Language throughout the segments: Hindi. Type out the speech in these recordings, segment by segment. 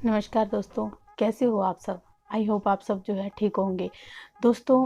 नमस्कार दोस्तों, कैसे हो आप सब। आई होप आप सब जो है ठीक होंगे। दोस्तों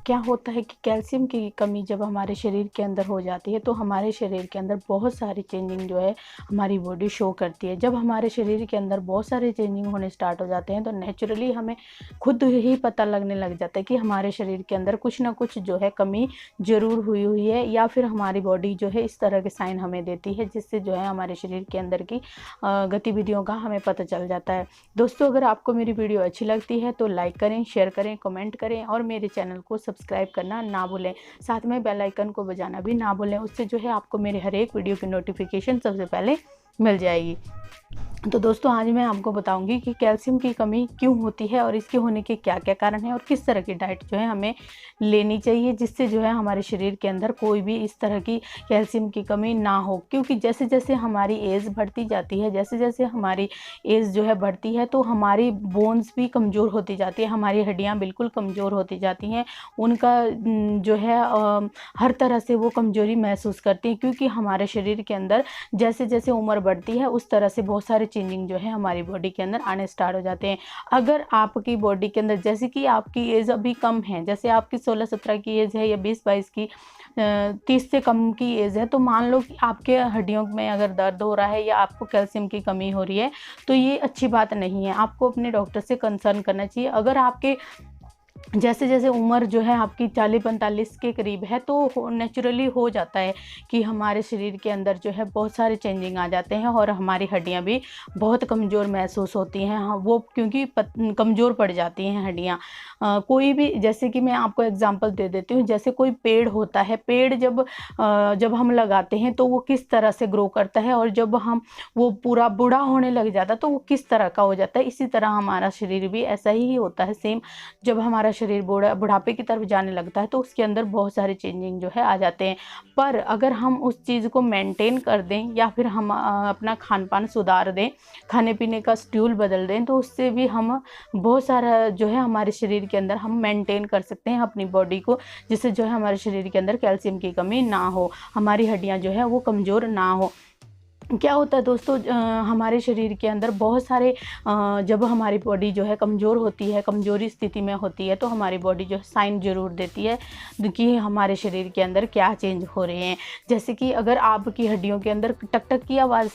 क्या होता है कि कैल्शियम की कमी जब हमारे शरीर के अंदर हो जाती है तो हमारे शरीर के अंदर बहुत सारी चेंजिंग जो है हमारी बॉडी शो करती है। जब हमारे शरीर के अंदर बहुत सारे चेंजिंग होने स्टार्ट हो जाते हैं तो नेचुरली हमें खुद ही पता लगने लग जाता है कि हमारे शरीर के अंदर कुछ ना कुछ जो है कमी ज़रूर हुई है, या फिर हमारी बॉडी जो है इस तरह के साइन हमें देती है जिससे जो है हमारे शरीर के अंदर की गतिविधियों का हमें पता चल जाता है। दोस्तों, अगर आपको मेरी वीडियो अच्छी लगती है तो लाइक करें, शेयर करें, कमेंट करें और मेरे चैनल को सब्सक्राइब करना ना भूलें। साथ में बेल आइकन को बजाना भी ना भूलें, उससे जो है आपको मेरे हर एक वीडियो की नोटिफिकेशन सबसे पहले मिल जाएगी। तो दोस्तों, आज मैं आपको बताऊंगी कि कैल्शियम की कमी क्यों होती है और इसके होने के क्या क्या कारण हैं और किस तरह की डाइट जो है हमें लेनी चाहिए जिससे जो है हमारे शरीर के अंदर कोई भी इस तरह की कैल्शियम की कमी ना हो। क्योंकि जैसे जैसे हमारी एज बढ़ती जाती है, जैसे जैसे हमारी एज जो है बढ़ती है तो हमारी बोन्स भी कमज़ोर होती जाती है, हमारी हड्डियाँ बिल्कुल कमज़ोर होती जाती हैं। उनका जो है हर तरह से वो कमज़ोरी महसूस करती हैं, क्योंकि हमारे शरीर के अंदर जैसे जैसे उम्र बढ़ती है उस तरह से बहुत सारे चेंजिंग जो है हमारी बॉडी के अंदर आने स्टार्ट हो जाते हैं। अगर आपकी बॉडी के अंदर जैसे कि आपकी एज अभी कम है, जैसे आपकी 16-17 की एज है या 20-22 की 30 से कम की एज है, तो मान लो कि आपके हड्डियों में अगर दर्द हो रहा है या आपको कैल्शियम की कमी हो रही है तो ये अच्छी बात नहीं है। आपको अपने डॉक्टर से कंसर्न करना चाहिए। अगर आपके जैसे जैसे उम्र जो है आपकी 40-45 के करीब है तो नेचुरली हो जाता है कि हमारे शरीर के अंदर जो है बहुत सारे चेंजिंग आ जाते हैं और हमारी हड्डियां भी बहुत कमज़ोर महसूस होती हैं। हाँ, वो क्योंकि कमज़ोर पड़ जाती हैं हड्डियां। कोई भी, जैसे कि मैं आपको एग्जांपल दे देती हूँ, जैसे कोई पेड़ होता है, पेड़ जब हम लगाते हैं तो वो किस तरह से ग्रो करता है और जब हम वो पूरा बूढ़ा होने लग जाता है तो वो किस तरह का हो जाता है। इसी तरह हमारा शरीर भी ऐसा ही होता है सेम। जब हमारा शरीर बुढ़ापे की तरफ जाने लगता है तो उसके अंदर बहुत सारे चेंजिंग जो है आ जाते हैं। पर अगर हम उस चीज़ को मेंटेन कर दें या फिर हम अपना खान पान सुधार दें, खाने पीने का शेड्यूल बदल दें, तो उससे भी हम बहुत सारा जो है हमारे शरीर के अंदर हम मेंटेन कर सकते हैं अपनी बॉडी को, जिससे जो है हमारे शरीर के अंदर कैल्शियम की कमी ना हो, हमारी हड्डियां जो है वो कमज़ोर ना हो। क्या होता है दोस्तों, हमारे शरीर के अंदर बहुत सारे जब हमारी बॉडी जो है कमज़ोर होती है, कमज़ोरी स्थिति में होती है, तो हमारी बॉडी जो है साइन ज़रूर देती है कि हमारे शरीर के अंदर क्या चेंज हो रहे हैं। जैसे कि अगर आपकी हड्डियों के अंदर टक टक की आवाज़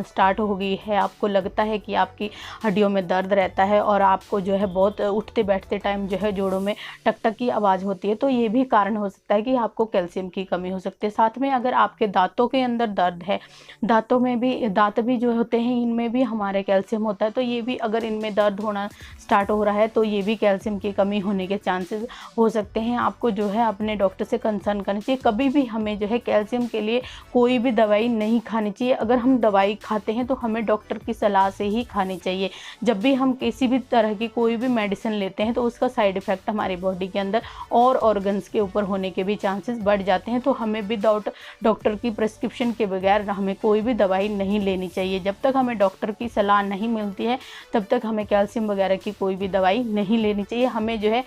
स्टार्ट हो गई है, आपको लगता है कि आपकी हड्डियों में दर्द रहता है और आपको जो है बहुत उठते बैठते टाइम जो है जोड़ों में टक टक की आवाज़ होती है, तो ये भी कारण हो सकता है कि आपको कैल्शियम की कमी हो सकती है। साथ में अगर आपके दांतों के अंदर दर्द है, दांत भी जो होते हैं इनमें भी हमारे कैल्शियम होता है, तो ये भी अगर इनमें दर्द होना स्टार्ट हो रहा है तो ये भी कैल्शियम की कमी होने के चांसेस हो सकते हैं। आपको जो है अपने डॉक्टर से कंसर्न करना चाहिए। कभी भी हमें जो है कैल्शियम के लिए कोई भी दवाई नहीं खानी चाहिए। अगर हम दवाई खाते हैं तो हमें डॉक्टर की सलाह से ही खानी चाहिए। जब भी हम किसी भी तरह की कोई भी मेडिसिन लेते हैं तो उसका साइड इफ़ेक्ट हमारी बॉडी के अंदर और ऑर्गन्स के ऊपर होने के भी चांसेस बढ़ जाते हैं। तो हमें विदाउट डॉक्टर की प्रिस्क्रिप्शन के बगैर हमें कोई भी दवाई नहीं लेनी चाहिए। जब तक हमें डॉक्टर की सलाह नहीं मिलती है तब तक हमें कैल्शियम वगैरह की कोई भी दवाई नहीं लेनी चाहिए। हमें जो है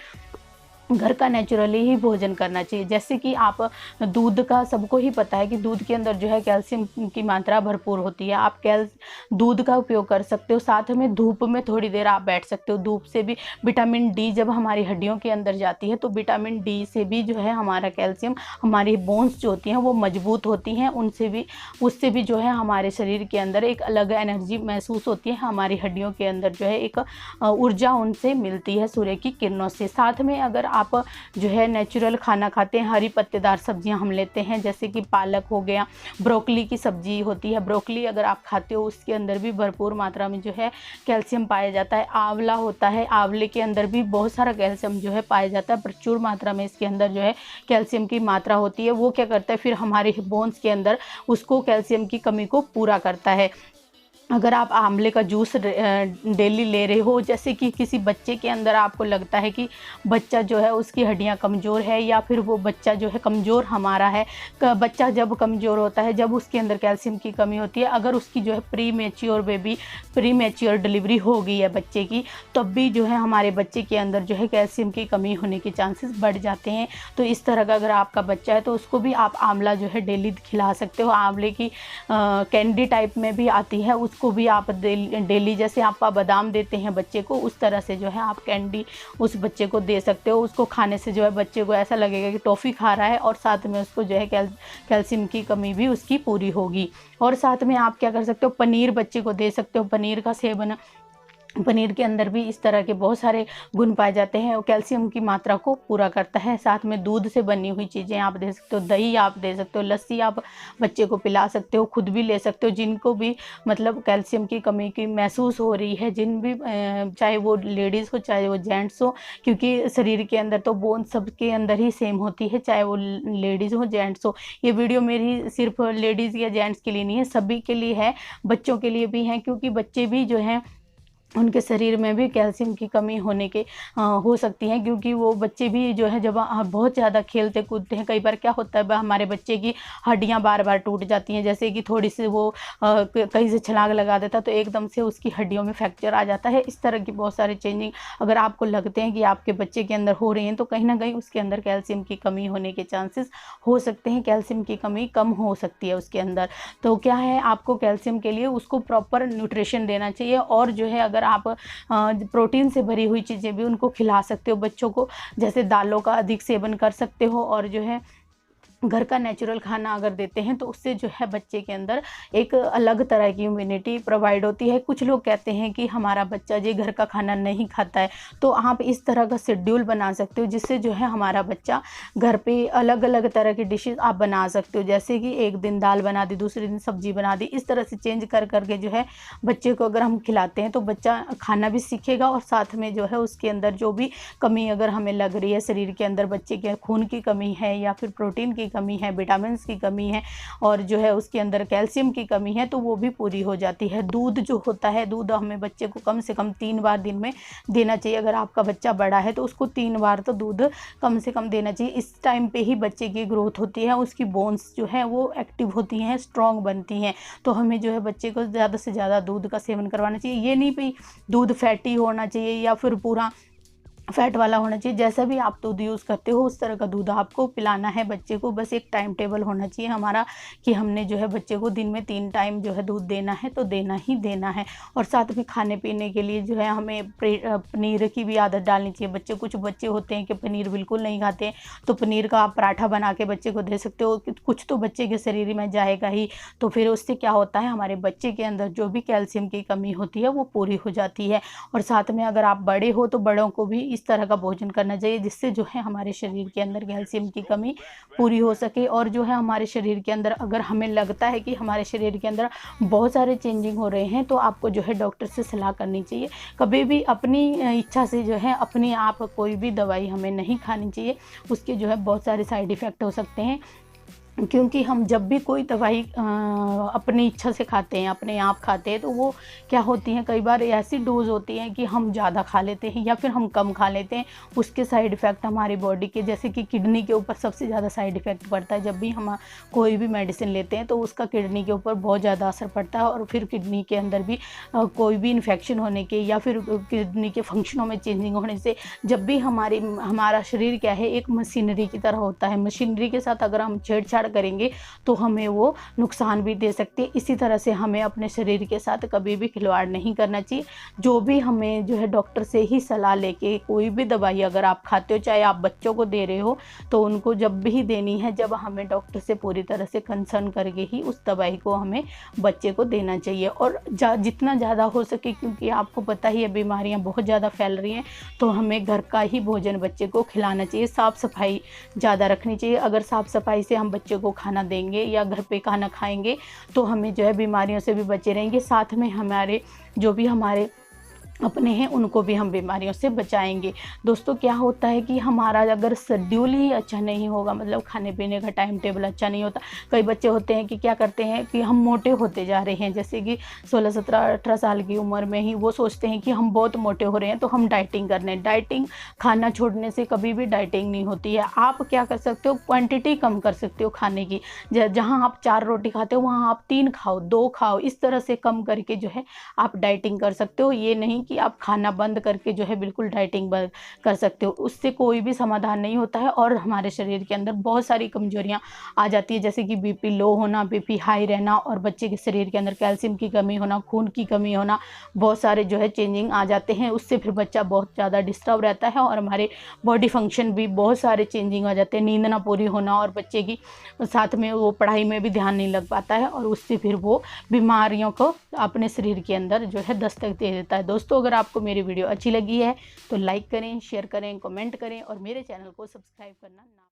घर का नेचुरली ही भोजन करना चाहिए। जैसे कि आप दूध का, सबको ही पता है कि दूध के अंदर जो है कैल्शियम की मात्रा भरपूर होती है। आप दूध का उपयोग कर सकते हो। साथ में धूप में थोड़ी देर आप बैठ सकते हो। धूप से भी विटामिन डी जब हमारी हड्डियों के अंदर जाती है तो विटामिन डी से भी जो है हमारा कैल्शियम, हमारी बोन्स जो होती हैं वो मजबूत होती हैं, उससे भी जो है हमारे शरीर के अंदर एक अलग एनर्जी महसूस होती है। हमारी हड्डियों के अंदर जो है एक ऊर्जा उनसे मिलती है सूर्य की किरणों से। साथ में अगर आप जो है नेचुरल खाना खाते हैं, हरी पत्तेदार सब्जियां हम लेते हैं, जैसे कि पालक हो गया, ब्रोकली की सब्जी होती है, ब्रोकली अगर आप खाते हो उसके अंदर भी भरपूर मात्रा में जो है कैल्शियम पाया जाता है। आंवला होता है, आंवले के अंदर भी बहुत सारा कैल्शियम जो है पाया जाता है। प्रचुर मात्रा में इसके अंदर जो है कैल्शियम की मात्रा होती है। वो क्या करता है, फिर हमारे बोन्स के अंदर उसको कैल्शियम की कमी को पूरा करता है। अगर आप आंवले का जूस डेली ले रहे हो, जैसे कि किसी बच्चे के अंदर आपको लगता है कि बच्चा जो है उसकी हड्डियां कमज़ोर है, या फिर वो बच्चा जो है कमज़ोर हमारा है, बच्चा जब कमज़ोर होता है जब उसके अंदर कैल्शियम की कमी होती है, अगर उसकी जो है प्री मैच्योर डिलीवरी हो गई है बच्चे की, तब भी जो है हमारे बच्चे के अंदर जो है कैल्शियम की कमी होने के चांसेस बढ़ जाते हैं। तो इस तरह का अगर आपका बच्चा है तो उसको भी आप आंवला जो है डेली खिला सकते हो। आंवले की कैंडी टाइप में भी आती है, उसको भी आप डेली, जैसे आप बादाम देते हैं बच्चे को, उस तरह से जो है आप कैंडी उस बच्चे को दे सकते हो। उसको खाने से जो है बच्चे को ऐसा लगेगा कि टॉफ़ी खा रहा है, और साथ में उसको जो है कैल्शियम की कमी भी उसकी पूरी होगी। और साथ में आप क्या कर सकते हो, पनीर बच्चे को दे सकते हो। पनीर का सेवन, पनीर के अंदर भी इस तरह के बहुत सारे गुण पाए जाते हैं, वो कैल्शियम की मात्रा को पूरा करता है। साथ में दूध से बनी हुई चीज़ें आप दे सकते हो, दही आप दे सकते हो, लस्सी आप बच्चे को पिला सकते हो, खुद भी ले सकते हो। जिनको भी मतलब कैल्शियम की कमी की महसूस हो रही है, जिन भी चाहे वो लेडीज़ हो चाहे वो जेंट्स हो, क्योंकि शरीर के अंदर तो बोन सबके अंदर ही सेम होती है, चाहे वो लेडीज़ हो जेंट्स हो। ये वीडियो मेरी सिर्फ लेडीज़ या जेंट्स के लिए नहीं है, सभी के लिए है, बच्चों के लिए भी है, क्योंकि बच्चे भी जो हैं उनके शरीर में भी कैल्शियम की कमी होने के हो सकती है, क्योंकि वो बच्चे भी जो है जब बहुत ज़्यादा खेलते कूदते हैं, कई बार क्या होता है हमारे बच्चे की हड्डियां बार बार टूट जाती हैं, जैसे कि थोड़ी सी वो कहीं से छलांग लगा देता तो एकदम से उसकी हड्डियों में फ्रैक्चर आ जाता है। इस तरह की बहुत सारे चेंजिंग अगर आपको लगते हैं कि आपके बच्चे के अंदर हो रही हैं, तो कहीं ना कहीं उसके अंदर कैल्शियम की कमी होने के चांसेस हो सकते हैं, कैल्शियम की कमी कम हो सकती है उसके अंदर। तो क्या है, आपको कैल्शियम के लिए उसको प्रॉपर न्यूट्रिशन देना चाहिए, और जो है अगर आप प्रोटीन से भरी हुई चीज़ें भी उनको खिला सकते हो बच्चों को, जैसे दालों का अधिक सेवन कर सकते हो, और जो है घर का नेचुरल खाना अगर देते हैं तो उससे जो है बच्चे के अंदर एक अलग तरह की इम्यूनिटी प्रोवाइड होती है। कुछ लोग कहते हैं कि हमारा बच्चा जी घर का खाना नहीं खाता है, तो आप इस तरह का शेड्यूल बना सकते हो जिससे जो है हमारा बच्चा घर पे अलग अलग तरह की डिशेस आप बना सकते हो, जैसे कि एक दिन दाल बना दी, दूसरे दिन सब्जी बना दी, इस तरह से चेंज कर करके जो है बच्चे को अगर हम खिलाते हैं तो बच्चा खाना भी सीखेगा, और साथ में जो है उसके अंदर जो भी कमी अगर हमें लग रही है शरीर के अंदर, बच्चे के खून की कमी है या फिर प्रोटीन की कमी है, विटामिन की कमी है, और जो है उसके अंदर कैल्शियम की कमी है, तो वो भी पूरी हो जाती है। दूध जो होता है, दूध हमें बच्चे को कम से कम 3 बार दिन में देना चाहिए। अगर आपका बच्चा बड़ा है तो उसको 3 बार तो दूध कम से कम देना चाहिए। इस टाइम पे ही बच्चे की ग्रोथ होती है, उसकी बोन्स जो है वो एक्टिव होती हैं, स्ट्रॉन्ग बनती हैं। तो हमें जो है बच्चे को ज़्यादा से ज़्यादा दूध का सेवन करवाना चाहिए। ये नहीं भाई दूध फैटी होना चाहिए या फिर पूरा फैट वाला होना चाहिए, जैसा भी आप दूध यूज़ करते हो उस तरह का दूध आपको पिलाना है बच्चे को। बस एक टाइम टेबल होना चाहिए हमारा कि हमने जो है बच्चे को दिन में 3 टाइम जो है दूध देना है, तो देना ही देना है। और साथ में खाने पीने के लिए जो है हमें पनीर की भी आदत डालनी चाहिए। बच्चे, कुछ बच्चे होते हैं कि पनीर बिल्कुल नहीं खाते हैं, तो पनीर का आप पराठा बना के बच्चे को दे सकते हो। कुछ तो बच्चे के शरीर में जाएगा ही, तो फिर उससे क्या होता है, हमारे बच्चे के अंदर जो भी कैल्शियम की कमी होती है वो पूरी हो जाती है। और साथ में अगर आप बड़े हो तो बड़ों को भी इस तरह का भोजन करना चाहिए जिससे जो है हमारे शरीर के अंदर कैल्शियम की कमी पूरी हो सके। और जो है हमारे शरीर के अंदर अगर हमें लगता है कि हमारे शरीर के अंदर बहुत सारे चेंजिंग हो रहे हैं, तो आपको जो है डॉक्टर से सलाह करनी चाहिए। कभी भी अपनी इच्छा से जो है अपने आप कोई भी दवाई हमें नहीं खानी चाहिए, उसके जो है बहुत सारे साइड इफ़ेक्ट हो सकते हैं। क्योंकि हम जब भी कोई दवाई अपनी इच्छा से खाते हैं, अपने आप खाते हैं, तो वो क्या होती हैं, कई बार ऐसी डोज होती हैं कि हम ज़्यादा खा लेते हैं या फिर हम कम खा लेते हैं। उसके साइड इफ़ेक्ट हमारी बॉडी के, जैसे कि किडनी के ऊपर सबसे ज़्यादा साइड इफ़ेक्ट पड़ता है। जब भी हम कोई भी मेडिसिन लेते हैं तो उसका किडनी के ऊपर बहुत ज़्यादा असर पड़ता है, और फिर किडनी के अंदर भी कोई भी इन्फेक्शन होने के या फिर किडनी के फंक्शनों में चेंजिंग होने से, जब भी हमारा शरीर क्या है, एक मशीनरी की तरह होता है। मशीनरी के साथ अगर हम छेड़छाड़ करेंगे तो हमें वो नुकसान भी दे सकती है। इसी तरह से हमें अपने शरीर के साथ कभी भी खिलवाड़ नहीं करना चाहिए। जो भी हमें जो है डॉक्टर से ही सलाह लेके कोई भी दवाई अगर आप खाते हो, चाहे आप बच्चों को दे रहे हो, तो उनको जब भी देनी है, जब हमें डॉक्टर से पूरी तरह से कंसर्न करके ही उस दवाई को हमें बच्चे को देना चाहिए। और जितना ज़्यादा हो सके, क्योंकि आपको पता ही है बीमारियाँ बहुत ज़्यादा फैल रही हैं, तो हमें घर का ही भोजन बच्चे को खिलाना चाहिए। साफ़ सफाई ज़्यादा रखनी चाहिए। अगर साफ़ सफाई से हम बच्चे को खाना देंगे या घर पे खाना खाएंगे तो हमें जो है बीमारियों से भी बचे रहेंगे। साथ में हमारे जो भी हमारे अपने हैं उनको भी हम बीमारियों से बचाएंगे। दोस्तों क्या होता है कि हमारा अगर शेड्यूल ही अच्छा नहीं होगा, मतलब खाने पीने का टाइम टेबल अच्छा नहीं होता। कई बच्चे होते हैं कि क्या करते हैं कि हम मोटे होते जा रहे हैं, जैसे कि 16 17 18 साल की उम्र में ही वो सोचते हैं कि हम बहुत मोटे हो रहे हैं तो हम डाइटिंग करने। डाइटिंग खाना छोड़ने से कभी भी डाइटिंग नहीं होती है। आप क्या कर सकते हो, क्वांटिटी कम कर सकते हो खाने की। जहाँ आप 4 रोटी खाते हो वहाँ आप 3 खाओ, 2 खाओ, इस तरह से कम करके जो है आप डाइटिंग कर सकते हो। ये नहीं कि आप खाना बंद करके जो है बिल्कुल डाइटिंग बंद कर सकते हो, उससे कोई भी समाधान नहीं होता है और हमारे शरीर के अंदर बहुत सारी कमजोरियां आ जाती है, जैसे कि बीपी लो होना, बीपी हाई रहना, और बच्चे के शरीर के अंदर कैल्शियम की कमी होना, खून की कमी होना, बहुत सारे जो है चेंजिंग आ जाते हैं। उससे फिर बच्चा बहुत ज़्यादा डिस्टर्ब रहता है और हमारे बॉडी फंक्शन भी बहुत सारे चेंजिंग आ जाते हैं। नींद ना पूरी होना और बच्चे की साथ में वो पढ़ाई में भी ध्यान नहीं लग पाता है और उससे फिर वो बीमारियों को अपने शरीर के अंदर जो है दस्तक दे देता है। दोस्तों अगर आपको मेरी वीडियो अच्छी लगी है तो लाइक करें, शेयर करें, कमेंट करें और मेरे चैनल को सब्सक्राइब करना ना